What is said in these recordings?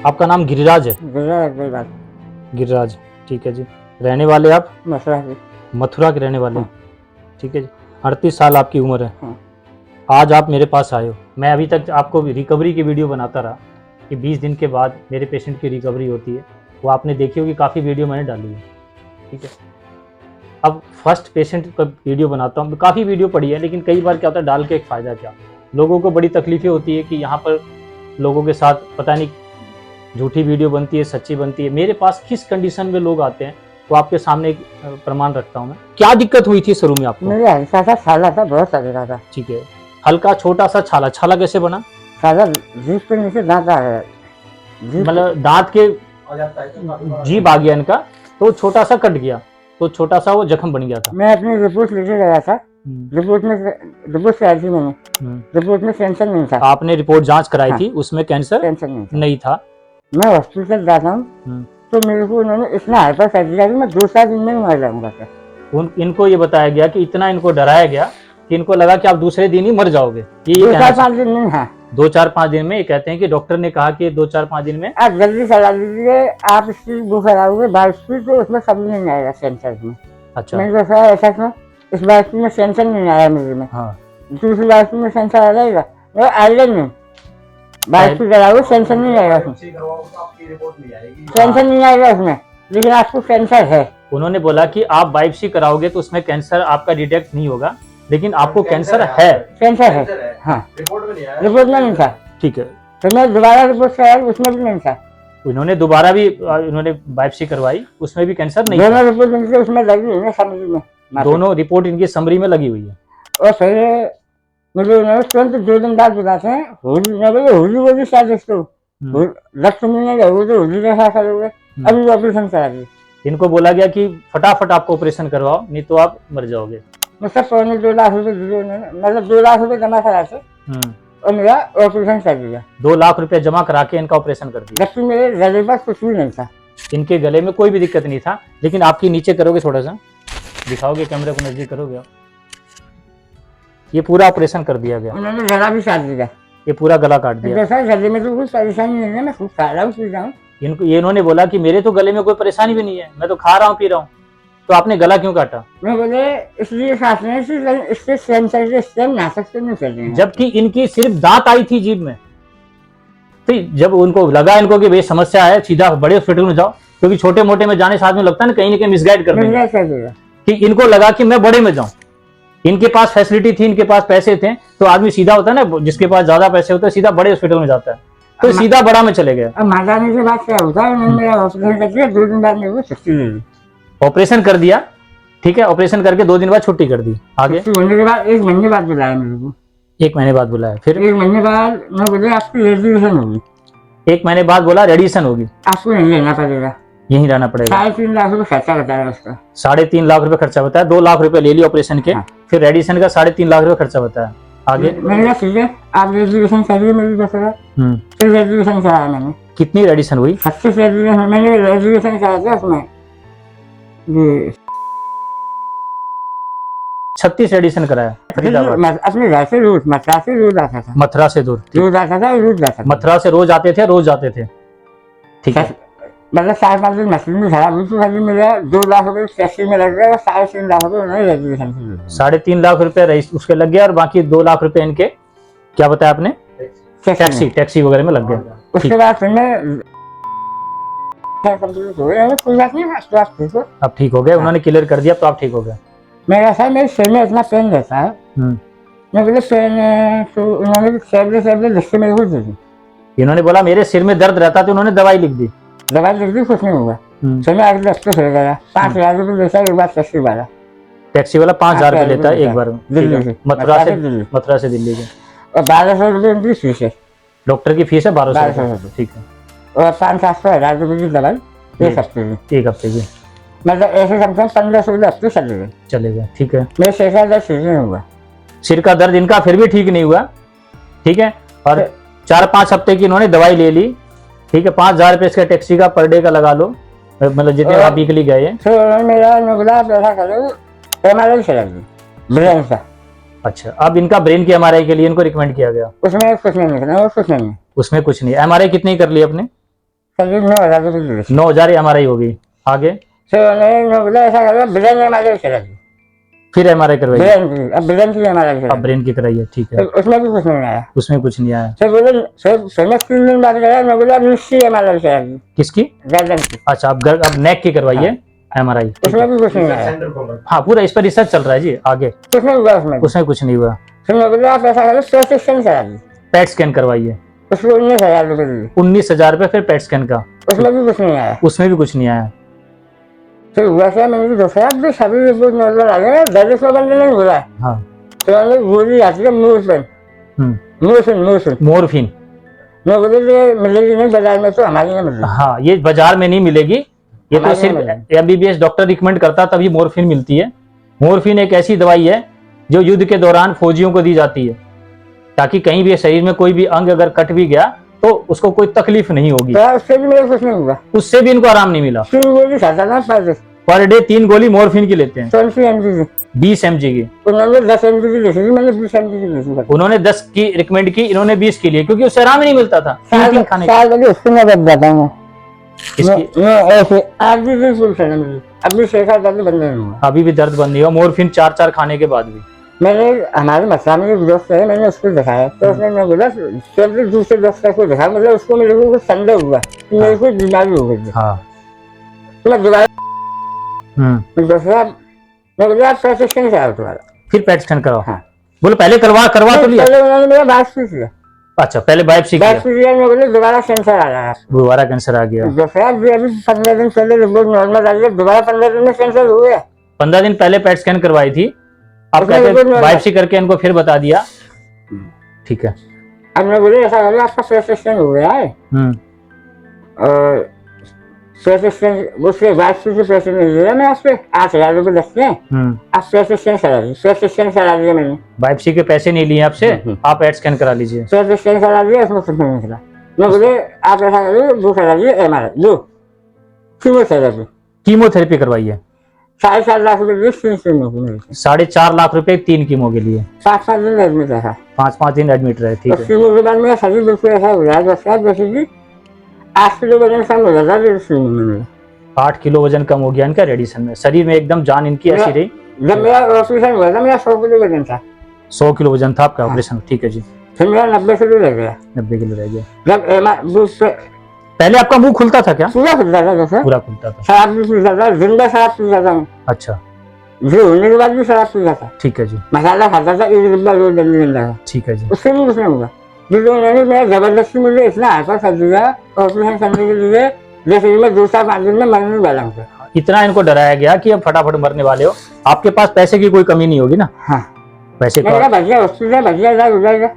आपका नाम गिरिराज है? गिरिराज। गिरिराज, ठीक है जी। रहने वाले आप? मथुरा के। मथुरा के रहने वाले? हाँ। ठीक है जी। 38 साल आपकी उम्र है। हाँ। आज आप मेरे पास आए हो। मैं अभी तक आपको रिकवरी की वीडियो बनाता रहा कि 20 दिन के बाद मेरे पेशेंट की रिकवरी होती है। वो आपने देखी होगी, काफ़ी वीडियो मैंने डाली है। ठीक है, अब फर्स्ट पेशेंट का वीडियो बनाता हूँ। काफ़ी वीडियो पड़ी है, लेकिन कई बार क्या होता है, डाल के एक फ़ायदा क्या, लोगों को बड़ी तकलीफ़ें होती है कि यहाँ पर लोगों के साथ पता नहीं झूठी वीडियो बनती है, सच्ची बनती है। मेरे पास किस कंडीशन में लोग आते हैं वो आपके सामने एक प्रमाण रखता हूँ मैं। क्या दिक्कत हुई थी शुरू में आपको? मेरे हल्का सा छाला था, बहुत सड़ेगा था। ठीक है, हल्का छोटा सा छाला। छाला कैसे बना? छाला जीभ के नीचे दांत आ गया। मतलब दांत के जीभ आ गया इनका, तो छोटा सा कट गया, तो छोटा सा वो जख्म बन गया था। मैं अपनी रिपोर्ट लेके गया था। रिपोर्ट से आई थी मैंने। रिपोर्ट में कैंसर नहीं था। आपने रिपोर्ट जांच कराई हाँ। थी, उसमें कैंसर नहीं था। मैं हॉस्पिटल जाता हूँ तो मेरे को उन्होंने इतना हाइपर कर दिया कि मैं 2-4 दिन में मर जाऊंगा सर। इनको ये बताया गया कि इतना इनको डराया गया कि इनको लगा कि आप दूसरे दिन ही मर जाओगे। ये 2-4-5 दिन में। हाँ, 2-4-5 दिन में। ये कहते हैं कि डॉक्टर ने कहा कि 2-4-5 दिन में। आप जल्दी सलाह दीजिए, आप इसकी वो कराओगे बायोप्सी तो उसमें सब नहीं आएगा कैंसर में। अच्छा, मैंने कहा ऐसा क्यों? इस बायोप्सी में कैंसर नहीं आया मेरे में। हाँ, दूसरी बायोप्सी में कैंसर आ जाएगा। वो आइलैंड में बायोप्सी कराओगे, कैंसर नहीं आएगा उसमें। कैंसर नहीं आएगा उसमें, लेकिन आपको कैंसर है। उन्होंने बोला कि आप बायोप्सी कराओगे तो उसमें कैंसर आपका डिटेक्ट नहीं होगा, लेकिन आपको कैंसर है। कैंसर है, हाँ। रिपोर्ट में नहीं था। ठीक है, तो मैं दोबारा रिपोर्ट कराया, उसमें भी नहीं था। इन्होंने दोबारा भी इन्होंने बायोप्सी करवाई, उसमें भी कैंसर नहीं था। दोनों रिपोर्ट इनके उसमें लगी हुई है, समरी में। दोनों रिपोर्ट इनकी समरी में लगी हुई है। और फिर मुझे उन्होंने तुरंत 2 दिन बाद बुलाते हैं। होली वो भी शायद इसको रक्त मिलने गए, वो तो होली का करोगे। अभी ऑपरेशन करा दिए। इनको बोला गया कि फटाफट आपको ऑपरेशन करवाओ, नहीं तो आप मर जाओगे। मतलब 2 लाख रुपए दिए उन्होंने, मतलब 2 लाख रुपए जमा करा के और मेरा ऑपरेशन कर दिया। 2 लाख रुपए जमा करा के इनका ऑपरेशन कर दिया। जबकि मेरे गले पर कुछ भी नहीं था। इनके गले में कोई भी दिक्कत नहीं था, लेकिन आपकी नीचे करोगे, थोड़ा सा दिखाओगे, कैमरे को नजदीक करोगे आप, ये पूरा ऑपरेशन कर दिया गया। उन्होंने गला भी काट दिया। ये पूरा गला काट दिया। सर गले में तो कुछ परेशानी नहीं है, मैं खूब खा रहा हूँ, पी रहा हूँ। इनको ये इन्होंने बोला कि मेरे तो गले में कोई परेशानी भी नहीं है, मैं तो खा रहा हूँ, पी रहा हूँ, तो आपने गला क्यों काटा? मैं बोले इसलिए खाते हैं कि इससे कैंसर के स्टेम नाटक से नहीं चल रहे हैं। जबकि इनकी सिर्फ दांत आई थी जीभ में। तो जब उनको लगा इनको कि भाई समस्या है, सीधा बड़े हॉस्पिटल में जाओ, क्योंकि छोटे मोटे में जाने से आदमी लगता है ना कहीं ना कहीं मिसगाइड कर देंगे, कि इनको लगा कि मैं बड़े में जाऊं। इनके पास फैसिलिटी थी, इनके पास पैसे थे, तो आदमी सीधा होता है ना, जिसके पास ज्यादा पैसे होते हैं सीधा बड़े हॉस्पिटल में जाता है, तो सीधा बड़ा में चले गए। अब मातानी के बाद क्या होता है, उन्होंने मेरा ऑपरेशन कर दिया, 2 दिन बाद मेरे को छुट्टी दे दी। ऑपरेशन कर दिया, ठीक है, ऑपरेशन करके 2 दिन बाद छुट्टी कर दी। आगे होने के बाद 1 महीने बाद बुलाया मेरे को। 1 महीने बाद बुलाया, फिर 1 महीने बाद मैं बोले आपकी रेडिएशन होगी। 1 महीने बाद बोला रेडिएशन होगी, आपको नहीं लेना पड़ेगा, यहीं रहना पड़ेगा। 3.5 लाख रुपए खर्चा बताया उसका। 3.5 लाख रुपए खर्चा बताया। 2 लाख रुपए ले लिया ऑपरेशन के। हाँ। फिर रेडिएशन का 3.5 लाख रुपए खर्चा बताया। आगे मैंने कहा ठीक है, आप रेडिएशन करिए मेरी बस। फिर रेडिएशन कराया मैंने। कितनी रेडिएशन हुई? 36 रेडिएशन मैंने रेडिएशन कराया था उसमें। 36 रेडिएशन कराया फरीदाबाद। अपने घर से रोज मथुरा से रोज आता था। मथुरा से दूर? रोज आता था, रोज जाता था। मथुरा से रोज आते थे, रोज जाते थे, ठीक है। मतलब 4-5 दिन मशीन में खराब हुई, तो खाली मेरा 2 लाख रुपए टैक्सी में लग गया, 3.5 लाख रुपए उन्होंने रेडिएशन से दिए। 3.5 लाख रुपए उसके लग गया, और बाकी 2 लाख रुपए इनके क्या बताया आपने, टैक्सी वगैरह में लग गया। उसके बाद फिर मैं कोई बात नहीं, अब ठीक हो गए, उन्होंने क्लियर कर दिया, तो आप ठीक हो गए। मेरा सर मेरे सिर में इतना पेन रहता है, मैं बोले पेन, तो उन्होंने टैबलेट लिख के मेरे को दे दी। इन्होंने बोला मेरे सिर में दर्द रहता, तो उन्होंने दवाई लिख दी। दवाई लिख दी, कुछ नहीं हुआ। फिर मैं अगले हफ्ते फिर गया, 5,000 रुपये लेता है एक बार टैक्सी वाला। टैक्सी वाला 5,000 रुपये लेता है एक बार में, मथुरा से दिल्ली के। और 1,200 रुपये उनकी फीस है, डॉक्टर की फीस है 1,200 रुपये, ठीक है। और 500-700 रुपये की दवाई एक हफ्ते की। मतलब ऐसे कम से कम 15-16 हफ्ते चले गए, ठीक है। मेरे सिर का दर्द ठीक नहीं हुआ। सिर का दर्द इनका फिर भी ठीक नहीं हुआ, ठीक है। और 4-5 हफ्ते की इन्होंने दवाई ले ली, ठीक है। 5,000 रुपये इसका टैक्सी का पर डे का लगा लो, मतलब जितने आप वीकली गए। तो मेरा नुकला पैसा करो MRI चला गया ब्रेन का। अच्छा, अब इनका ब्रेन की MRI के लिए इनको रिकमेंड किया गया। उसमें कुछ नहीं निकला, कुछ नहीं, उसमें कुछ नहीं। MRI कितनी कर ली आपने? करीब 9,000 रुपये दी थी। 9,000 MRI होगी। आगे फिर उन्होंने बोला ऐसा करो ब्रेन MRI करा दी, फिर MRI करवाई, ब्रेन की, अब ब्रेन की MRI करा अब ब्रेन की कराई है, ठीक है, दी। उसमें भी कुछ नहीं आया। उसमें कुछ नहीं आया। फिर बोले फिर मैं 3 दिन बाद गया, मैं बोला निश्ची MRI करा दी, किसकी? गर्दन की, अच्छा, अब नेक की करवाई है MRI, उसमें भी कुछ नहीं आया। हाँ पूरा इस पर रिसर्च चल रहा है जी। आगे कुछ नहीं हुआ उसमें। उसमें कुछ नहीं हुआ। फिर मैं बोला आप ऐसा करो पेट स्कैन करा दी, पेट स्कैन करवाई है, उसमें 19,000 रुपये दी, 19,000 रुपये फिर पेट स्कैन का, उसमें भी कुछ नहीं आया। उसमें भी कुछ नहीं आया। फिर हुआ क्या, मैंने दोस्तों आप भी सभी रिपोर्ट नॉर्मल आ गया, दर्द को बंद नहीं हो रहा है। हाँ, तो मैंने गोली आती है मोरफिन। मोरफिन, मैं बोले ये मिलेगी नहीं बाजार में, तो हमारी नहीं मिलेगी। हाँ ये बाजार में नहीं मिलेगी, ये तो हमारे सिर्फ में MBBS डॉक्टर रिकमेंड करता तभी मोरफिन मिलती है। मोरफिन एक ऐसी दवाई है जो युद्ध के दौरान फौजियों को दी जाती है, ताकि कहीं भी शरीर में कोई भी अंग अगर कट भी गया तो उसको कोई तकलीफ नहीं होगी। तो उससे भी मेरे कुछ नहीं हुआ, उससे भी इनको आराम नहीं मिला। फिर गोली खाता था पर डे 3 गोली मोरफिन की लेते हैं, 20 mg की, 20 mg की। उन्होंने 10 mg की लिखी थी, मैंने 20 mg की लिखी थी। उन्होंने 10 की रिकमेंड की, इन्होंने 20 की लिए, क्योंकि उससे आराम ही नहीं मिलता था। तीन खाने साल बजे उससे मैं बच जाता हूँ। इसकी मैं ऐसे आज भी बिल्कुल सही मेरी, अभी शेखा दर्द बंद नहीं हुआ। अभी भी दर्द बंद नहीं हुआ, मोरफिन 4 खाने के बाद भी। मैंने हमारे मसला में एक दोस्त है, मैंने उसको दिखाया, तो उसने मैं बोला फिर दूसरे दोस्त को दिखाया, मतलब उसको मेरे को कुछ संदेह हुआ कि मेरे को बीमारी हो गई। हाँ, तो मैं दोबारा दूसरा मैं बोला आप पैसे स्कैन कराओ तुम्हारा, फिर पेट स्कैन कराओ। हाँ। बोलो पहले करवा तो लिया। पहले उन्होंने मेरा बायोप्सी किया, अच्छा, पहले बायोप्सी किया, बायोप्सी किया, मैं बोले दोबारा कैंसर आ गया, दोबारा कैंसर आ गया। दूसरा अभी 15 दिन पहले रिपोर्ट नॉर्मल आ गया, दोबारा 15 दिन में कैंसर हो गया। 15 दिन पहले पेट स्कैन करवाई थी, अब उसमें कहते रिपोर्ट बायोप्सी करके इनको फिर बता दिया। ठीक है। अब मैं बोले ऐसा करो आपका पेट स्कैन हो गया है और पेट स्कैन उसके बायोप्सी के पैसे नहीं दिए, मैं आपसे 8,000 रुपये लगते हैं, आप पेट स्कैन करा दी, पेट स्कैन करा दिया मैंने, बायोप्सी के पैसे नहीं लिए आपसे, आप पेट स्कैन करा लीजिए। पेट स्कैन करा दिया, उसमें कुछ नहीं निकला। मैं बोले आप ऐसा करो वो करा दिए MRI, दो कीमोथेरेपी, कीमोथेरेपी करवाई है, 4.5 लाख रुपये 4.5 लाख रुपए 3 कीमो के लिए, 5-5 दिन एडमिट रहा, 5 दिन एडमिट रहे। ठीक है। कीमो के बाद मेरा शरीर बिल्कुल ऐसा हो गया जैसे कि 8 किलो वजन कम हो जाता है। 8 किलो वजन कम हो गया इनका रेडिएशन में, शरीर में एकदम जान इनकी ऐसी रही। जब मेरा ऑपरेशन हुआ था मेरा 100 किलो वजन था, 100 किलो वजन था आपका ऑपरेशन। ठीक है जी। फिर मेरा 90 किलो रह गया, 90 किलो रह गया। जब पहले आपका मुंह खुलता था क्या? पूरा खुलता था, जैसे पूरा खुलता था। शराब भी पीता था, जिंदा शराब पीता था, अच्छा, जो होने के बाद भी शराब पीता था, ठीक है जी। मसाला खाता था, एक डिब्बा रोज जिंदा था, ठीक है जी। उससे भी कुछ नहीं हुआ। जो उन्होंने मेरा जबरदस्ती मुझे इतना हाइपर कर दिया ऑपरेशन करने के लिए, जैसे मैं 2-5 दिन में मरने वाला हूँ। इतना इनको डराया गया कि अब फटाफट मरने वाले हो। आपके पास पैसे की कोई कमी नहीं होगी ना? हाँ, पैसे मेरा भजिया हॉस्पिटल भजिया इलाज हो जाएगा।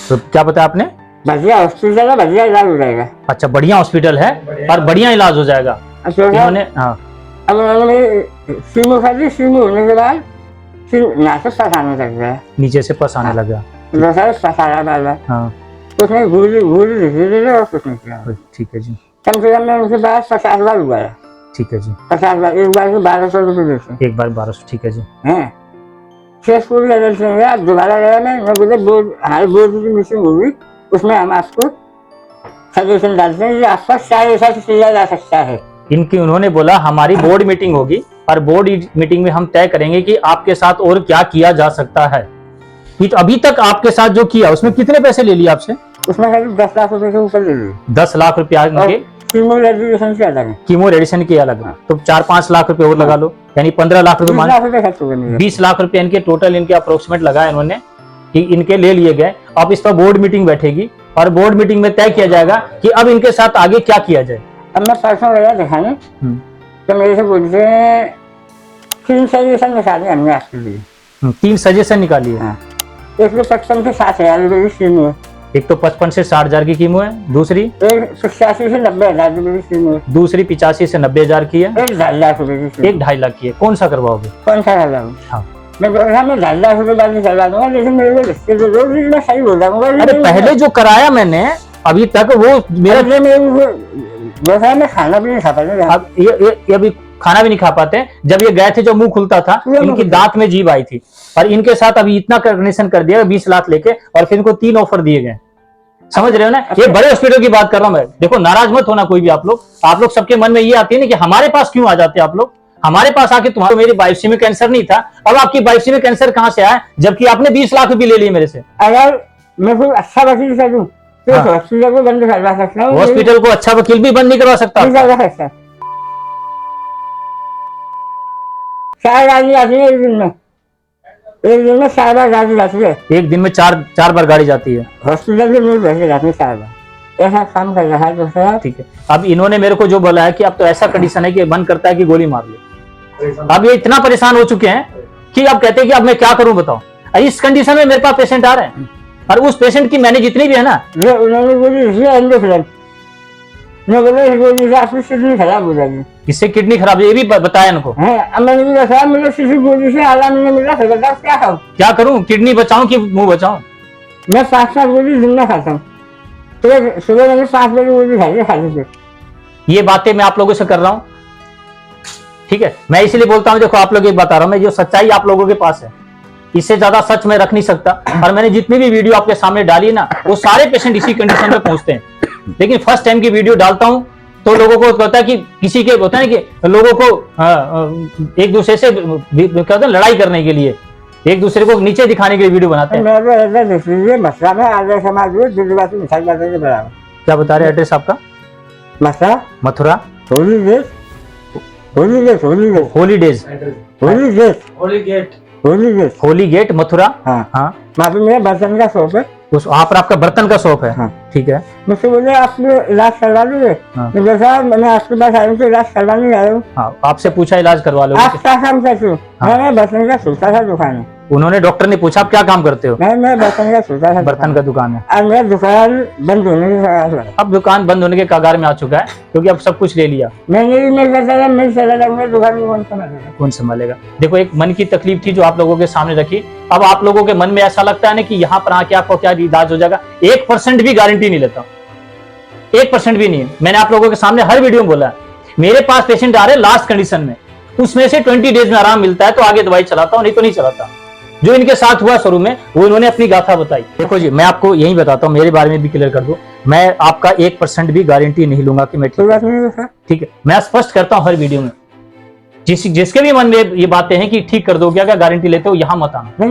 तो क्या बताया आपने? भजिया हॉस्पिटल है, भजिया इलाज हो जाएगा। अच्छा, बढ़िया हॉस्पिटल है और बढ़िया इलाज हो जाएगा। इन्होंने हाँ, अब उन्होंने कीमो खा दी, कीमो होने के बाद फिर नाक से पस आने लग गया, नीचे से पस आने लगा। पसाया डाला, हाँ, उसने घूरी धीरे और कुछ नहीं किया। ठीक है जी। कम से कम मैं उनके पास 50 बार हुआ है। ठीक है जी। 50 बार, एक बार को 1200 रुपये देते एक बार 1200। ठीक है जी। हैं। फेसबुक लेवल से गया, बोला मैं बोले बोर्ड, हमारे बोर्ड की मीटिंग होगी, उसमें हम आपको सजेशन डालते हैं कि आपका क्या ऐसा किया जा सकता है। इनकी उन्होंने बोला हमारी बोर्ड मीटिंग होगी और बोर्ड मीटिंग में हम तय करेंगे कि आपके साथ और क्या किया जा सकता है। तो अभी तक आपके साथ जो किया उसमें कितने पैसे ले लिए आपसे? उसमें करीब 10 लाख रुपए के ऊपर ले लिए। 10 लाख रुपया इनके कीमो रेडिएशन के अलग है, कीमो रेडिएशन के अलग। तो 4-5 लाख रुपए और लगा लो, यानी 15 लाख रुपए मान, 20 लाख रुपए इनके टोटल इनके अप्रोक्सीमेट लगा इन्होंने कि इनके ले लिए गए। अब इस पर बोर्ड मीटिंग बैठेगी और बोर्ड मीटिंग में तय किया जाएगा कि अब इनके साथ आगे क्या किया जाए। अब मैं परसों गया दिखाने, तो मेरे से बोलते हैं 3 सजेशन निकाले हमने आपके लिए। 3 सजेशन निकालिए। एक तो 55 से 60,000 रुपए की कीमो है, एक तो 55 से 60,000 की कीमो है, दूसरी एक 85 से 90,000 रुपए की कीमो है, दूसरी 85 से 90,000 की है, एक 2.5 लाख रुपए की कीमो। एक 2.5 लाख की है। कौन सा करवाओगे? कौन सा करवाऊं? हाँ, मैं बोल रहा मैं 2.5 लाख रुपए बाद करवा दूंगा, लेकिन मेरे को रिश्ते तो दो, मैं सही बोल रहा हूँ। अरे पहले जो कराया मैंने अभी तक वो मेरा मैं खाना भी नहीं खा पाता। अब ये अभी खाना भी नहीं खा पाते। जब ये गए थे जो मुंह खुलता था इनकी दांत में जीभ आई थी, और इनके साथ अभी इतना कंडीशन कर दिया 20 लाख लेके, और फिर इनको 3 ऑफर दिए गए समझ रहे हो ना, ये बड़े हॉस्पिटल की बात कर रहा हूं मैं। देखो नाराज मत होना कोई भी आप लोग सबके मन में ये आती है ना कि हमारे पास क्यों आ जाते हैं आप लोग, हमारे पास आके तुम्हारा मेरी बायोप्सी में कैंसर नहीं था, अब आपकी बायोप्सी में कैंसर कहां से आया, जबकि आपने 20 लाख रुपए ले लिए मेरे से। अगर मैं कोई अच्छा वकील करूं तो हॉस्पिटल को बंद करवा सकता हूँ। हॉस्पिटल को अच्छा वकील भी बंद नहीं करवा सकता। चार गाड़ी आती है एक दिन में 4 बार गाड़ी जाती है। एक दिन में चार बार गाड़ी जाती है हॉस्पिटल के लोग बैठे जाते हैं 4 बार। ऐसा काम कर रहा है दूसरा। ठीक है, अब इन्होंने मेरे को जो बोला है कि अब तो ऐसा कंडीशन है कि मन करता है कि गोली मार लो। अब ये इतना परेशान हो चुके हैं कि अब कहते हैं कि अब मैं क्या करूं बताओ। इस कंडीशन में मेरे पास पेशेंट आ रहे हैं और उस पेशेंट की मैंने जितनी भी है ना, उन्होंने बोली किडनी खराब हो जाएगी, इससे किडनी खराब, ये भी बताया इनको। मैंने भी बताया मुझे किसी गोली से आराम नहीं मिला, क्या करूं, किडनी बचाऊं कि मुंह बचाऊं? मैं 5 गोली दिन में खाता हूँ, सुबह मैंने 5 बजे गोली खाई। ये बातें मैं आप लोगों से कर रहा हूं, ठीक है। मैं इसलिए बोलता हूं, देखो आप लोग एक बता रहा हूं मैं, जो सच्चाई आप लोगों के पास है इससे ज्यादा सच मैं रख नहीं सकता। और मैंने जितनी भी वीडियो आपके सामने डाली ना, वो सारे पेशेंट इसी कंडीशन में पहुंचते हैं। लेकिन फर्स्ट टाइम की वीडियो डालता हूं तो लोगों को कहता है कि किसी के होता है कि लोगों को एक दूसरे से कहते हैं लड़ाई करने के लिए, एक दूसरे को नीचे दिखाने के लिए वीडियो बनाते हैं। क्या बता रहे एड्रेस आपका? मथुरा होली गेट मथुरा। हाँ वहाँ पे मेरा बर्तन का शॉप है, वहाँ पर आपका बर्तन का शॉप है। हाँ ठीक है। मुझसे बोले आप इलाज करवा लोगे? मैं साहब मैंने आपके पास आया हूँ तो इलाज करवाने आया हूँ। हाँ, आपसे पूछा इलाज करवा लो। आप क्या काम करते हो? मैं बर्तन का सोचा था दुकान है। उन्होंने डॉक्टर ने पूछा आप क्या काम करते हो? मैं बर्तन का सोचा था, बर्तन का दुकान है। अब मेरा दुकान बंद होने के कगार में, अब दुकान बंद होने के कगार में आ चुका है क्योंकि अब सब कुछ ले लिया। मैं चला जाऊंगा दुकान में, कौन संभालेगा? देखो एक मन की तकलीफ थी जो आप लोगों के सामने रखी। अब आप लोगों के मन में ऐसा लगता है ना कि यहाँ पर आके आपको क्या इलाज हो जाएगा। 1% भी गारंटी नहीं लेता, 1% भी नहीं है। मैंने आप लोगों के सामने हर वीडियो में बोला है, मेरे पास पेशेंट आ रहे लास्ट कंडीशन में, उसमें से 20 डेज में आराम मिलता है तो आगे दवाई चलाता हूं, नहीं तो नहीं चलाता। जो इनके साथ हुआ शुरू में वो इन्होंने अपनी गाथा बताई। देखो जी मैं आपको यही बताता हूँ, मेरे बारे में भी क्लियर कर दूं, मैं आपका 1% भी गारंटी नहीं लूंगा कि मैं ठीक है। मैं स्पष्ट करता हूँ हर वीडियो में, जिसके भी मन में ये बातें हैं कि ठीक कर दो, क्या गारंटी लेते हो, यहाँ मत आना।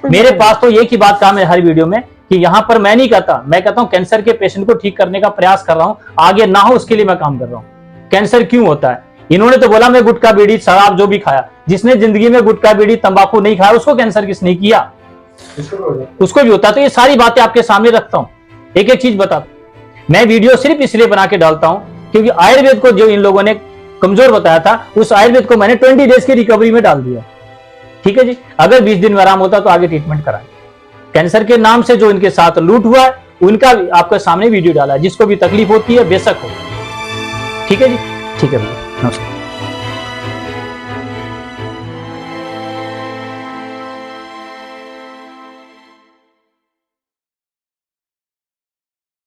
मेरे पास तो एक ही बात काम है हर वीडियो में कि यहाँ पर मैं नहीं कहता, मैं कहता हूँ कैंसर के पेशेंट को ठीक करने का प्रयास कर रहा हूँ, आगे ना हो उसके लिए मैं काम कर रहा हूँ। कैंसर क्यों होता है? इन्होंने तो बोला मैं गुटखा बीड़ी शराब जो भी खाया, जिसने जिंदगी में गुटखा बीड़ी तंबाकू नहीं खाया उसको कैंसर किसने किया? उसको भी होता है। तो ये सारी बातें आपके सामने रखता हूँ, एक एक चीज बताता हूँ। मैं वीडियो सिर्फ इसलिए बना के डालता हूँ क्योंकि आयुर्वेद को जो इन लोगों ने कमजोर बताया था, उस आयुर्वेद को मैंने 20 डेज की रिकवरी में डाल दिया। ठीक है जी, अगर 20 दिन में आराम होता तो आगे ट्रीटमेंट कराएं। कैंसर के नाम से जो इनके साथ लूट हुआ है उनका आपके सामने वीडियो डाला है, जिसको भी तकलीफ होती है बेशक हो। ठीक है जी, ठीक है, नमस्कार।